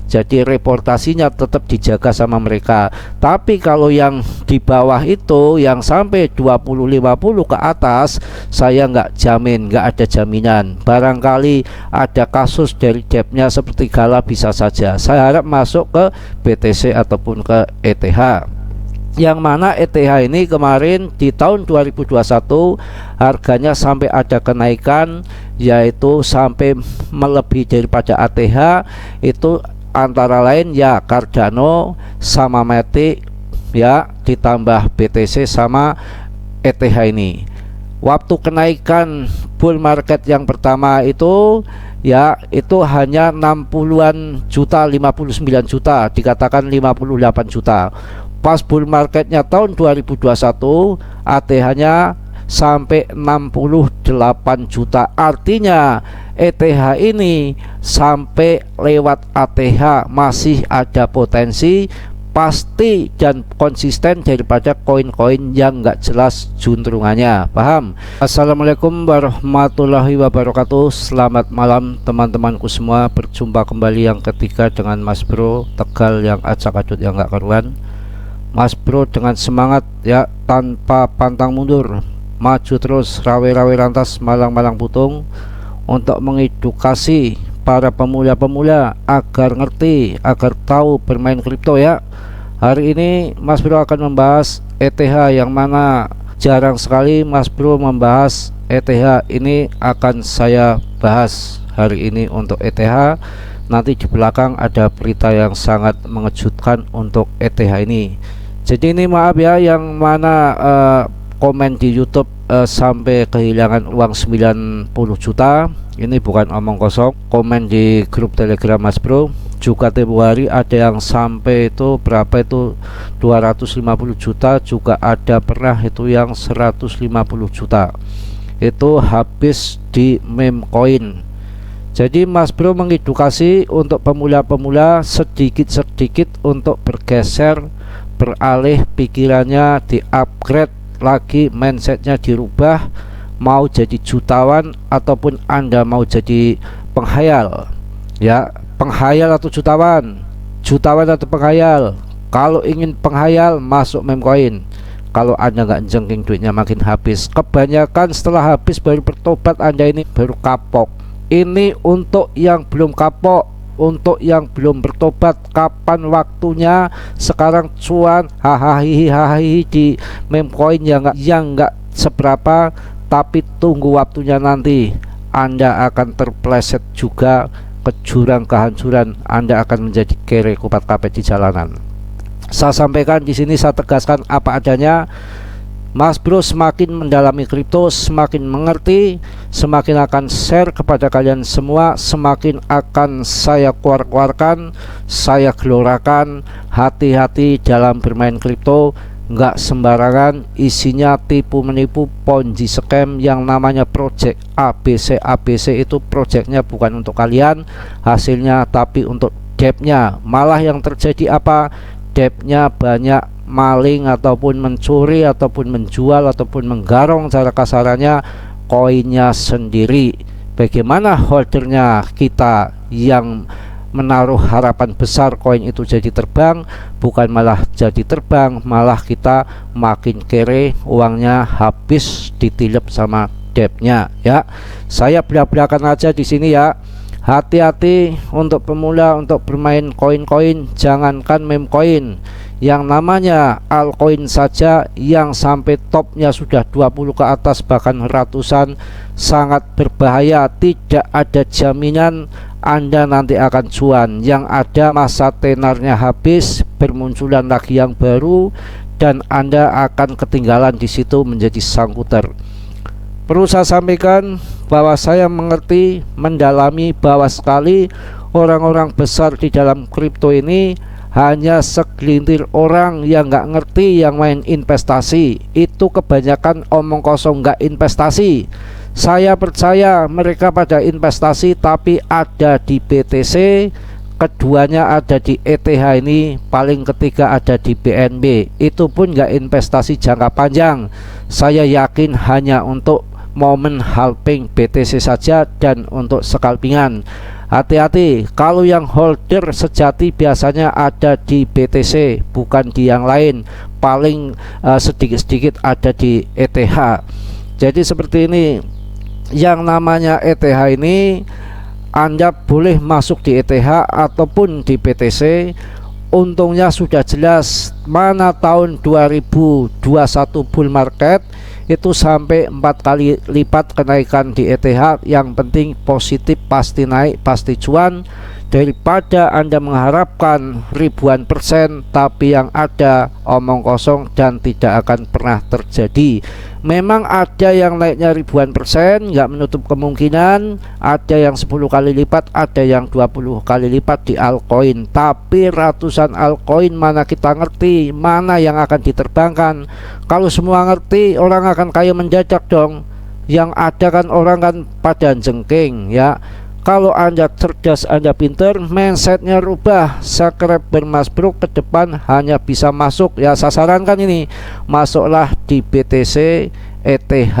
jadi reportasinya tetap dijaga sama mereka. Tapi kalau yang di bawah itu yang sampai 20-50 ke atas, saya nggak jamin, nggak ada jaminan. Barangkali ada kasus dari debtnya seperti Gala, bisa saja. Saya harap masuk ke BTC ataupun ke ETH, yang mana ETH ini kemarin di tahun 2021 harganya sampai ada kenaikan, yaitu sampai melebihi daripada ATH. Itu antara lain ya Cardano sama Matic ya, ditambah BTC sama ETH ini. Waktu kenaikan bull market yang pertama itu ya, itu hanya 60-an juta, 59 juta, dikatakan 58 juta. Pas bull marketnya tahun 2021, ATH-nya sampai 68 juta. Artinya ETH ini sampai lewat ATH masih ada potensi pasti dan konsisten daripada koin-koin yang nggak jelas juntrungannya. Paham? Assalamualaikum warahmatullahi wabarakatuh. Selamat malam teman-temanku semua. Berjumpa kembali yang ketiga dengan Mas Bro Tegal yang acak-acut yang nggak karuan. Mas Bro dengan semangat ya, tanpa pantang mundur, maju terus, rawe-rawe rantas, malang-malang putung, untuk mengedukasi para pemula-pemula agar ngerti, agar tahu bermain kripto ya. Hari ini Mas Bro akan membahas ETH, yang mana jarang sekali Mas Bro membahas ETH. Ini akan saya bahas hari ini untuk ETH. Nanti di belakang ada berita yang sangat mengejutkan untuk ETH ini. Jadi ini maaf ya, yang mana komen di YouTube sampai kehilangan uang 90 juta. Ini bukan omong kosong. Komen di grup Telegram Mas Bro juga tempo hari ada yang sampai itu berapa itu 250 juta, juga ada pernah itu yang 150 juta. Itu habis di meme coin. Jadi Mas Bro mengedukasi untuk pemula-pemula sedikit-sedikit untuk bergeser, beralih pikirannya, di-upgrade lagi, mindsetnya dirubah, mau jadi jutawan ataupun Anda mau jadi penghayal ya. Penghayal atau jutawan, jutawan atau penghayal. Kalau ingin penghayal masuk meme coin. Kalau Anda nggak jengking, duitnya makin habis. Kebanyakan setelah habis baru bertobat, Anda ini baru kapok. Ini untuk yang belum kapok, untuk yang belum bertobat. Kapan waktunya? Sekarang cuan, hahaha di meme coin yang nggak seberapa, tapi tunggu waktunya nanti. Anda akan terpleset juga ke jurang kehancuran. Anda akan menjadi kere kupat kapet di jalanan. Saya sampaikan di sini, saya tegaskan apa adanya. Mas Bro semakin mendalami kripto, semakin mengerti, semakin akan share kepada kalian semua, semakin akan saya keluarkan, saya gelorakan. Hati-hati dalam bermain kripto, nggak sembarangan, isinya tipu menipu, ponzi scam yang namanya project ABC itu projectnya bukan untuk kalian hasilnya, tapi untuk debtnya. Malah yang terjadi apa? Debtnya banyak, maling ataupun mencuri ataupun menjual ataupun menggarong, cara kasarannya koinnya sendiri. Bagaimana holdernya kita yang menaruh harapan besar koin itu jadi terbang? Bukan malah jadi terbang, malah kita makin kere, uangnya habis ditilep sama debtnya ya. Saya belak-belakan aja di sini ya. Hati-hati untuk pemula untuk bermain koin-koin, jangankan meme coin, yang namanya altcoin saja yang sampai topnya sudah 20 ke atas bahkan ratusan, sangat berbahaya. Tidak ada jaminan Anda nanti akan cuan. Yang ada masa tenarnya habis, bermunculan lagi yang baru, dan Anda akan ketinggalan di situ menjadi sangkuter. Perlu saya sampaikan bahwa saya mengerti, mendalami bahwa sekali orang-orang besar di dalam kripto ini hanya segelintir orang yang nggak ngerti, yang main investasi. Itu kebanyakan omong kosong, nggak investasi. Saya percaya mereka pada investasi, tapi ada di BTC, keduanya ada di ETH ini, paling ketiga ada di BNB. Itu pun nggak investasi jangka panjang. Saya yakin hanya untuk momen halving BTC saja dan untuk scalpingan. Hati-hati, kalau yang holder sejati biasanya ada di BTC, bukan di yang lain. Paling sedikit-sedikit ada di ETH. Jadi seperti ini, yang namanya ETH ini Anda boleh masuk di ETH ataupun di BTC. Untungnya sudah jelas, mana tahun 2021 bull market itu sampai 4 kali lipat kenaikan di ETH. Yang penting positif, pasti naik, pasti cuan, daripada Anda mengharapkan ribuan persen tapi yang ada omong kosong dan tidak akan pernah terjadi. Memang ada yang naiknya ribuan persen, nggak menutup kemungkinan ada yang 10 kali lipat, ada yang 20 kali lipat di altcoin. Tapi ratusan altcoin mana kita ngerti mana yang akan diterbangkan. Kalau semua ngerti, orang akan kaya mendadak dong. Yang ada kan orang kan pada jengking ya. Kalau Anda cerdas, Anda pinter, mindsetnya rubah. Subscriber Mas Bro ke depan hanya bisa masuk, ya sasaran kan ini, masuklah di BTC, ETH,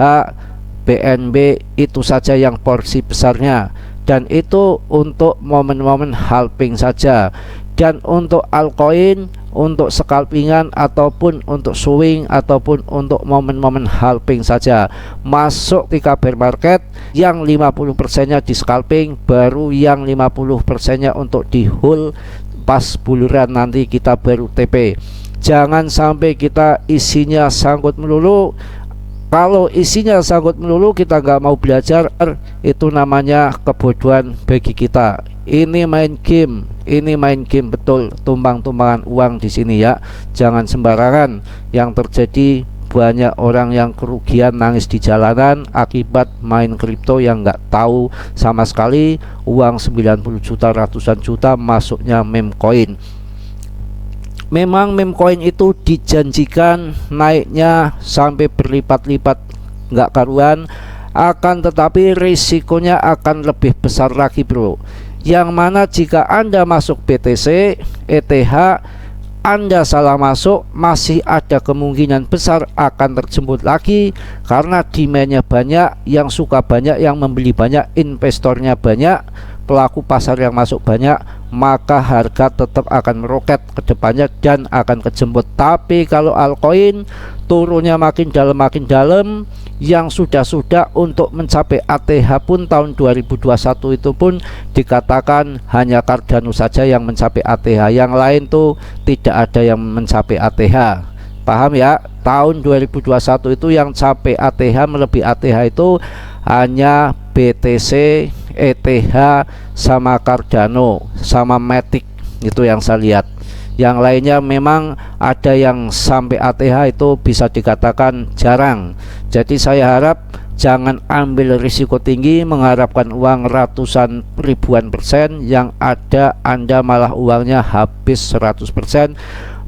BNB, itu saja yang porsi besarnya. Dan itu untuk momen-momen halving saja. Dan untuk altcoin, untuk scalpingan ataupun untuk swing ataupun untuk momen-momen halving saja, masuk di bear market yang 50%-nya di scalping, baru yang 50%-nya untuk di hold pas buluran nanti kita baru TP. Jangan sampai kita isinya sangkut melulu. Kalau isinya sangkut melulu kita nggak mau belajar, itu namanya kebodohan bagi kita. Ini main game betul, tumbang-tumbangan uang di sini ya. Jangan sembarangan. Yang terjadi banyak orang yang kerugian, nangis di jalanan akibat main kripto yang nggak tahu sama sekali. Uang 90 juta, ratusan juta masuknya meme coin. Memang meme coin itu dijanjikan naiknya sampai berlipat-lipat nggak karuan, akan tetapi risikonya akan lebih besar lagi bro. Yang mana jika Anda masuk BTC, ETH, Anda salah masuk, masih ada kemungkinan besar akan terjemput lagi. Karena demandnya banyak, yang suka banyak, yang membeli banyak, investornya banyak, pelaku pasar yang masuk banyak, maka harga tetap akan meroket ke depannya dan akan kejemput. Tapi kalau altcoin turunnya makin dalam, yang sudah untuk mencapai ATH pun tahun 2021 itu pun dikatakan hanya Cardano saja yang mencapai ATH, yang lain tuh tidak ada yang mencapai ATH. Paham ya? Tahun 2021 itu yang capai ATH, melebihi ATH itu hanya BTC, ETH, sama Cardano, sama Matic, itu yang saya lihat. Yang lainnya memang ada yang sampai ATH itu bisa dikatakan jarang. Jadi saya harap jangan ambil risiko tinggi mengharapkan uang ratusan ribuan persen, yang ada Anda malah uangnya habis 100%.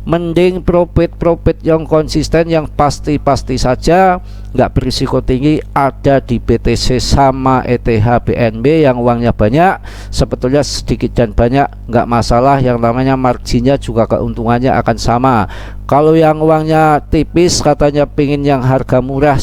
Mending profit yang konsisten, yang pasti saja, nggak berisiko tinggi, ada di BTC sama ETH, BNB yang uangnya banyak. Sebetulnya sedikit dan banyak nggak masalah, yang namanya marginnya juga keuntungannya akan sama. Kalau yang uangnya tipis, katanya pingin yang harga murah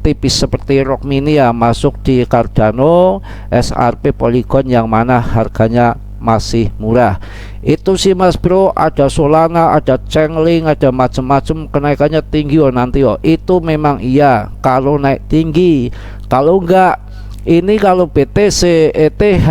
tipis seperti Rock Mini, ya masuk di Cardano, SRP, Polygon yang mana harganya masih murah. Itu sih Mas Bro. Ada Solana, ada Chainlink, ada macam-macam, kenaikannya tinggi nanti itu memang iya kalau naik tinggi. Kalau enggak, ini kalau BTC, ETH,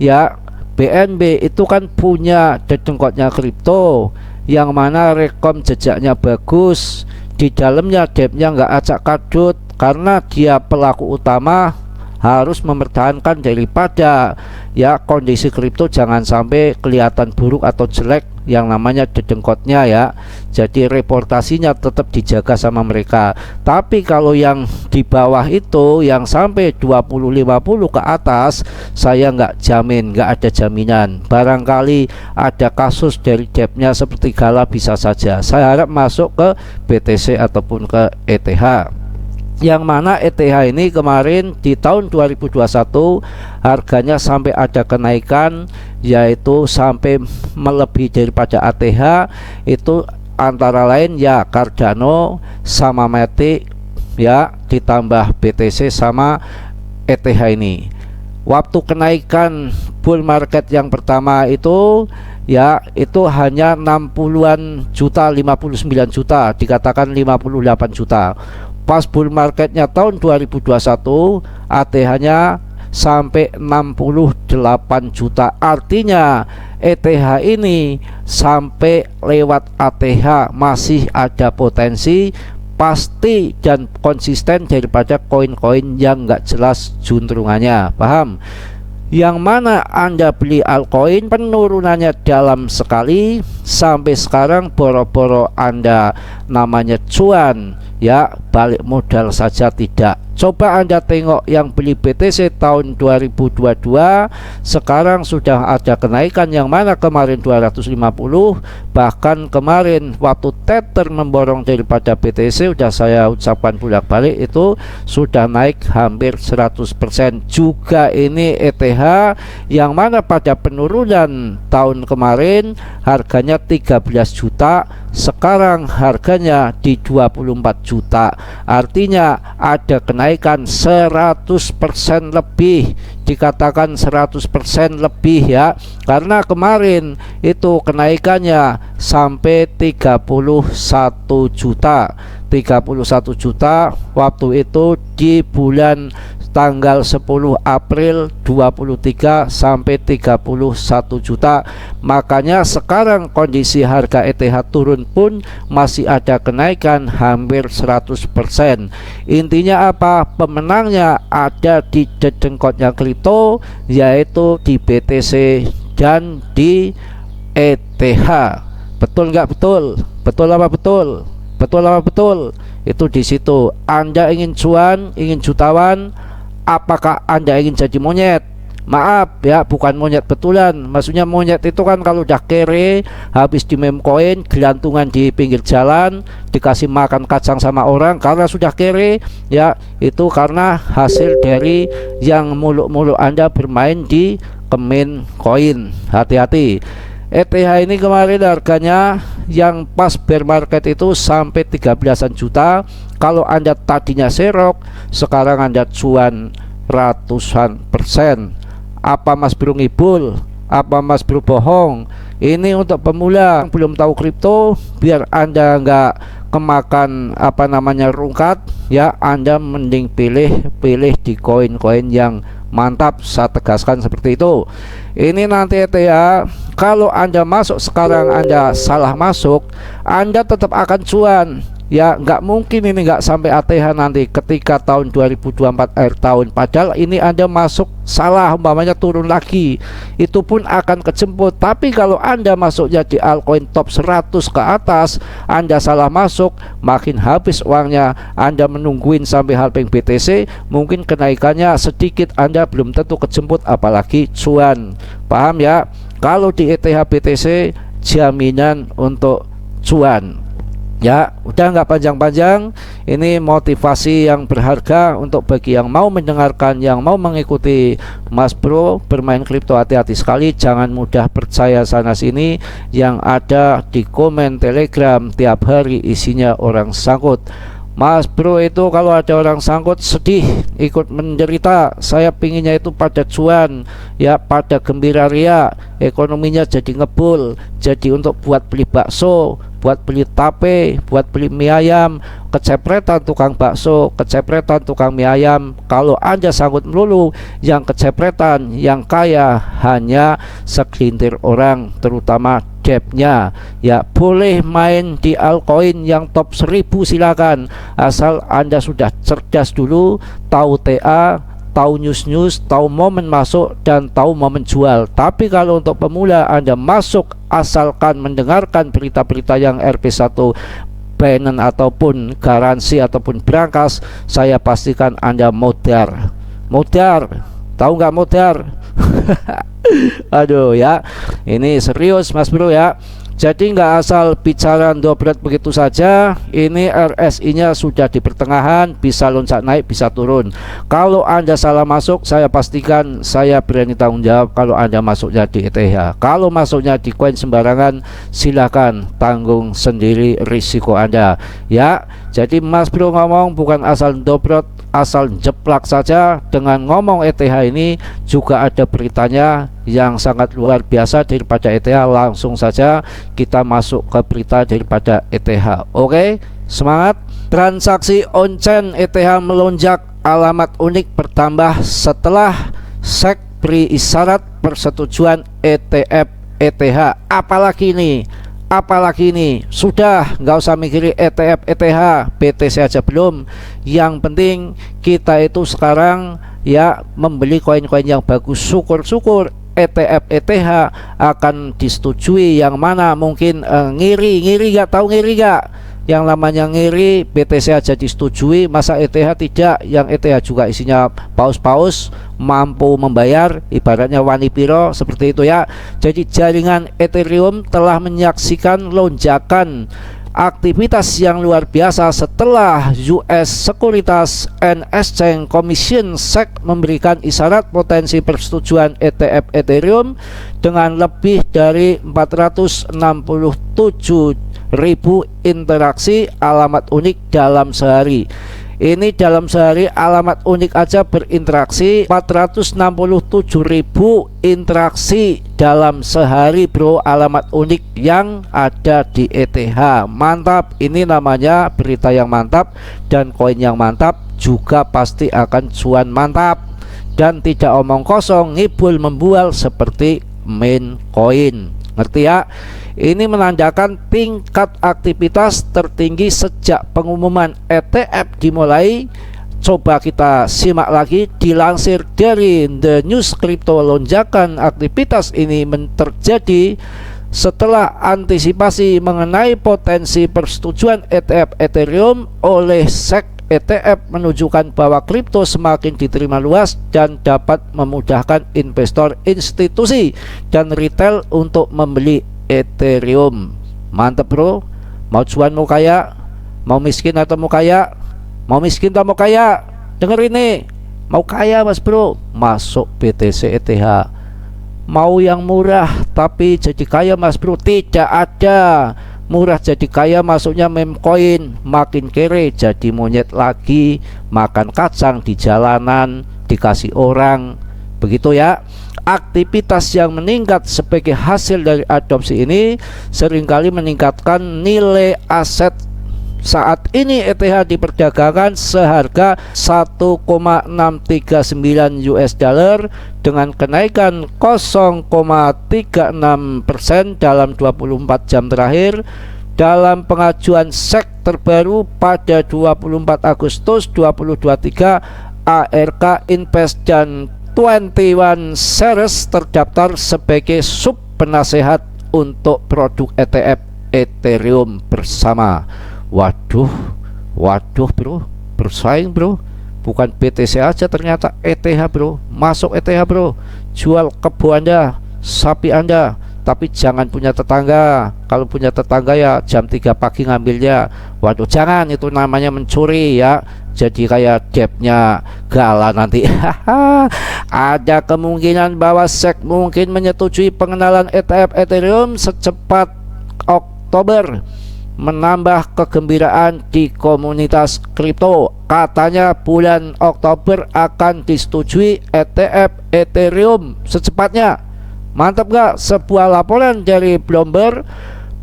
ya BNB itu kan punya dedengkotnya kripto, yang mana rekom jejaknya bagus, di dalamnya depnya nggak acak kadut, karena dia pelaku utama harus mempertahankan daripada ya kondisi kripto jangan sampai kelihatan buruk atau jelek yang namanya dedengkotnya ya. Jadi reputasinya tetap dijaga sama mereka. Tapi kalau yang di bawah itu yang sampai 20-50 ke atas, saya nggak jamin, nggak ada jaminan. Barangkali ada kasus dari depnya seperti Gala, bisa saja. Saya harap masuk ke BTC ataupun ke ETH. Yang mana ETH ini kemarin di tahun 2021 harganya sampai ada kenaikan, yaitu sampai melebihi daripada ATH. Itu antara lain ya Cardano sama Matic ya, ditambah BTC sama ETH ini. Waktu kenaikan bull market yang pertama itu ya itu hanya 60-an juta, 59 juta, dikatakan 58 juta. Pas bull marketnya tahun 2021 ATH-nya sampai 68 juta. Artinya ETH ini sampai lewat ATH masih ada potensi pasti dan konsisten daripada koin-koin yang nggak jelas juntrungannya. Paham? Yang mana Anda beli altcoin penurunannya dalam sekali, sampai sekarang boro-boro Anda namanya cuan, ya balik modal saja tidak. Coba Anda tengok yang beli BTC tahun 2022 sekarang sudah ada kenaikan, yang mana kemarin 250, bahkan kemarin waktu Tether memborong daripada BTC, sudah saya ucapkan bolak-balik itu sudah naik hampir 100%. Juga ini ETH yang mana pada penurunan tahun kemarin harganya 13 juta, sekarang harganya di 24 juta. Artinya ada kenaikan 100% lebih, dikatakan 100% lebih ya, karena kemarin itu kenaikannya sampai 31 juta. 31 juta waktu itu di bulan tanggal 10 April 23 sampai 31 juta. Makanya sekarang kondisi harga ETH turun pun masih ada kenaikan hampir 100%. Intinya apa? Pemenangnya ada di dedengkotnya kripto, yaitu di BTC dan di ETH. Betul nggak betul? Betul apa betul? Betul apa betul? Itu di situ. Anda ingin cuan, ingin jutawan, apakah Anda ingin jadi monyet? Maaf ya, bukan monyet betulan. Maksudnya monyet itu kan kalau udah kere, habis di meme koin, gelantungan di pinggir jalan, dikasih makan kacang sama orang karena sudah kere ya. Itu karena hasil dari yang muluk-muluk Anda bermain di kemen koin. Hati-hati. ETH ini kemarin harganya yang pas bear market itu sampai 13-an juta. Kalau Anda tadinya serok, sekarang Anda cuan ratusan persen. Apa Mas Bro ngibul? Apa Mas Bro bohong? Ini untuk pemula yang belum tahu kripto, biar Anda nggak kemakan apa namanya rungkat ya, Anda mending pilih di koin-koin yang mantap. Saya tegaskan seperti itu. Ini nanti ETH, kalau Anda masuk sekarang Anda salah masuk, Anda tetap akan cuan ya. Nggak mungkin ini nggak sampai ATH nanti ketika tahun 2024 akhir tahun, padahal ini Anda masuk salah, umpamanya turun lagi, itu pun akan kejemput. Tapi kalau Anda masuknya di altcoin top 100 ke atas, Anda salah masuk, makin habis uangnya. Anda menungguin sampai halving BTC, mungkin kenaikannya sedikit, Anda belum tentu kejemput apalagi cuan. Paham ya? Kalau di ETH BTC jaminan untuk cuan. Ya, udah nggak panjang-panjang. Ini motivasi yang berharga untuk bagi yang mau mendengarkan, yang mau mengikuti Mas Bro bermain kripto. Hati-hati sekali, jangan mudah percaya sana sini yang ada di komen Telegram tiap hari isinya orang sangkut. Mas Bro itu kalau ada orang sangkut sedih, ikut menderita. Saya pinginnya itu pada cuan ya, pada gembira ria, ekonominya jadi ngebul, jadi untuk buat beli bakso, buat beli tape, buat beli mie ayam, kecepretan tukang bakso, kecepretan tukang mie ayam. Kalau Anda sangkut melulu, yang kecepretan, yang kaya hanya segelintir orang, terutama debtnya ya. Boleh main di altcoin yang top 1000 silakan, asal Anda sudah cerdas dulu, tahu TA, tahu news, tahu momen masuk dan tahu momen jual. Tapi kalau untuk pemula Anda masuk asalkan mendengarkan berita-berita yang RP1 Binance ataupun garansi ataupun berangkas, saya pastikan Anda modar. Tahu nggak modar? Aduh ya, ini serius Mas Bro ya. Jadi nggak asal bicara dobret begitu saja. Ini RSI nya sudah di pertengahan, bisa loncat naik, bisa turun. Kalau Anda salah masuk, saya pastikan saya berani tanggung jawab kalau Anda masuknya di ETH. Kalau masuknya di koin sembarangan, silahkan tanggung sendiri risiko Anda ya. Jadi Mas Bro ngomong bukan asal dobret, asal jeplak saja dengan ngomong ETH ini juga ada beritanya yang sangat luar biasa daripada ETH. Langsung saja kita masuk ke berita daripada ETH. Oke, semangat. Transaksi on-chain ETH melonjak, alamat unik bertambah setelah SEC beri isyarat persetujuan ETF ETH. Apalagi nih, sudah nggak usah mikirin ETF ETH, BTC aja belum. Yang penting kita itu sekarang ya membeli koin-koin yang bagus. Syukur-syukur ETF ETH akan disetujui. Yang mana mungkin ngiri nggak, tahu ngiri nggak? Yang namanya ngiri, BTC aja disetujui, masa ETH tidak? Yang ETH juga isinya paus-paus, mampu membayar, ibaratnya wani piro, seperti itu ya. Jadi jaringan Ethereum telah menyaksikan lonjakan aktivitas yang luar biasa setelah US Securities and Exchange Commission SEC memberikan isyarat potensi persetujuan ETF Ethereum dengan lebih dari 467.000 interaksi alamat unik dalam sehari. Ini dalam sehari alamat unik aja berinteraksi 467.000 interaksi dalam sehari, bro. Alamat unik yang ada di ETH mantap. Ini namanya berita yang mantap, dan koin yang mantap juga pasti akan cuan mantap, dan tidak omong kosong ngibul membual seperti main coin. Ngerti ya? Ini menandakan tingkat aktivitas tertinggi sejak pengumuman ETF dimulai. Coba kita simak lagi. Dilansir dari The News Crypto, lonjakan aktivitas ini terjadi setelah antisipasi mengenai potensi persetujuan ETF Ethereum oleh SEC. ETF menunjukkan bahwa kripto semakin diterima luas dan dapat memudahkan investor institusi dan retail untuk membeli Ethereum. Mantap, bro. Mau cuan mau kaya, mau miskin atau mau kaya, mau miskin atau mau kaya, denger ini. Mau kaya mas bro, masuk BTC ETH. Mau yang murah tapi jadi kaya mas bro, tidak ada. Murah jadi kaya masuknya meme coin, makin kere jadi monyet lagi, makan kacang di jalanan dikasih orang, begitu ya. Aktivitas yang meningkat sebagai hasil dari adopsi ini seringkali meningkatkan nilai aset. Saat ini ETH diperdagangkan seharga 1,639 US dollar dengan kenaikan 0,36% dalam 24 jam terakhir. Dalam pengajuan SEC terbaru pada 24 Agustus 2023, ARK Invest dan 21 Shares terdaftar sebagai sub penasehat untuk produk ETF Ethereum bersama. Waduh bro, bersaing bro. Bukan BTC aja, ternyata ETH bro. Masuk ETH bro, jual kebo Anda, sapi Anda, tapi jangan punya tetangga. Kalau punya tetangga ya jam 3 pagi ngambilnya. Waduh, jangan, itu namanya mencuri ya. Jadi kayak debtnya Gala nanti. Ada kemungkinan bahwa SEC mungkin menyetujui pengenalan ETF Ethereum secepat Oktober, menambah kegembiraan di komunitas kripto. Katanya bulan Oktober akan disetujui ETF Ethereum secepatnya. Mantap gak? Sebuah laporan dari Bloomberg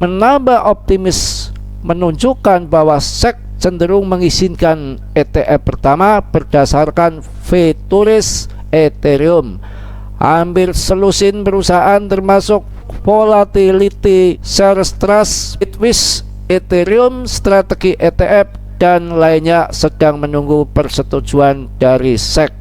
menambah optimis, menunjukkan bahwa SEC cenderung mengizinkan ETF pertama berdasarkan Futurist Ethereum. Hampir selusin perusahaan termasuk Volatility Shares Trust, Bitwish, Ethereum Strategi ETF dan lainnya sedang menunggu persetujuan dari SEC.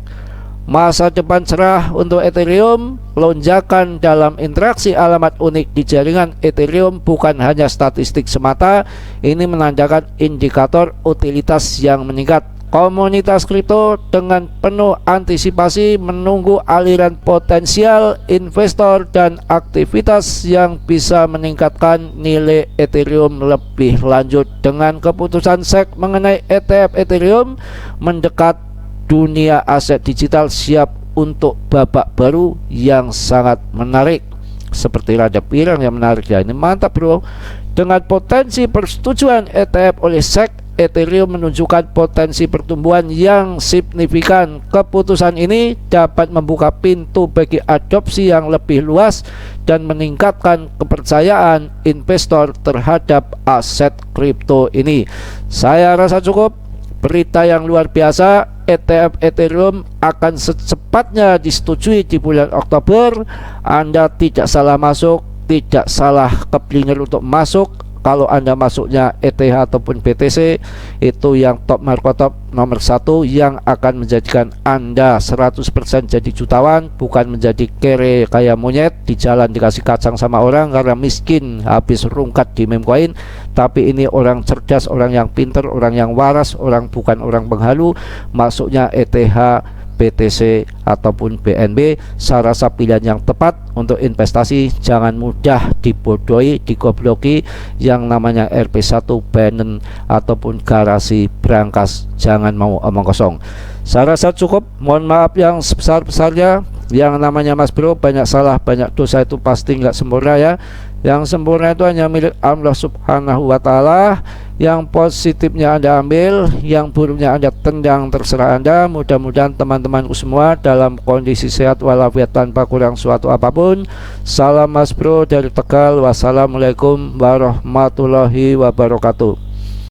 Masa depan cerah untuk Ethereum. Lonjakan dalam interaksi alamat unik di jaringan Ethereum bukan hanya statistik semata, ini menandakan indikator utilitas yang meningkat. Komunitas kripto dengan penuh antisipasi menunggu aliran potensial investor dan aktivitas yang bisa meningkatkan nilai Ethereum lebih lanjut. Dengan keputusan SEC mengenai ETF Ethereum mendekat, dunia aset digital siap untuk babak baru yang sangat menarik. Seperti Raja Pirang yang menarik ya. Ini mantap bro. Dengan potensi persetujuan ETF oleh SEC, Ethereum menunjukkan potensi pertumbuhan yang signifikan. Keputusan ini dapat membuka pintu bagi adopsi yang lebih luas dan meningkatkan kepercayaan investor terhadap aset kripto ini. Saya rasa cukup. Berita yang luar biasa, ETF Ethereum akan secepatnya disetujui di bulan Oktober. Anda tidak salah masuk, tidak salah keblinger untuk masuk. Kalau Anda masuknya ETH ataupun BTC, itu yang top market top nomor 1 yang akan menjadikan Anda 100% jadi jutawan, bukan menjadi kere kayak monyet di jalan dikasih kacang sama orang karena miskin habis rungkat di meme coin. Tapi ini orang cerdas, orang yang pinter, orang yang waras, orang bukan orang penghalu. Masuknya ETH, BTC ataupun BNB, saya rasa pilihan yang tepat untuk investasi. Jangan mudah dibodohi, digobloki yang namanya RP1, Binance ataupun garasi brankas. Jangan mau omong kosong. Saya rasa cukup. Mohon maaf yang sebesar-besarnya. Yang namanya Mas Bro, banyak salah, banyak dosa itu pasti nggak sempurna ya. Yang sempurna itu hanya milik Allah Subhanahu wa Ta'ala. Yang positifnya Anda ambil, yang buruknya Anda tendang, terserah Anda. Mudah-mudahan teman-temanku semua dalam kondisi sehat walafiat tanpa kurang suatu apapun. Salam Mas Bro dari Tegal. Wassalamualaikum warahmatullahi wabarakatuh.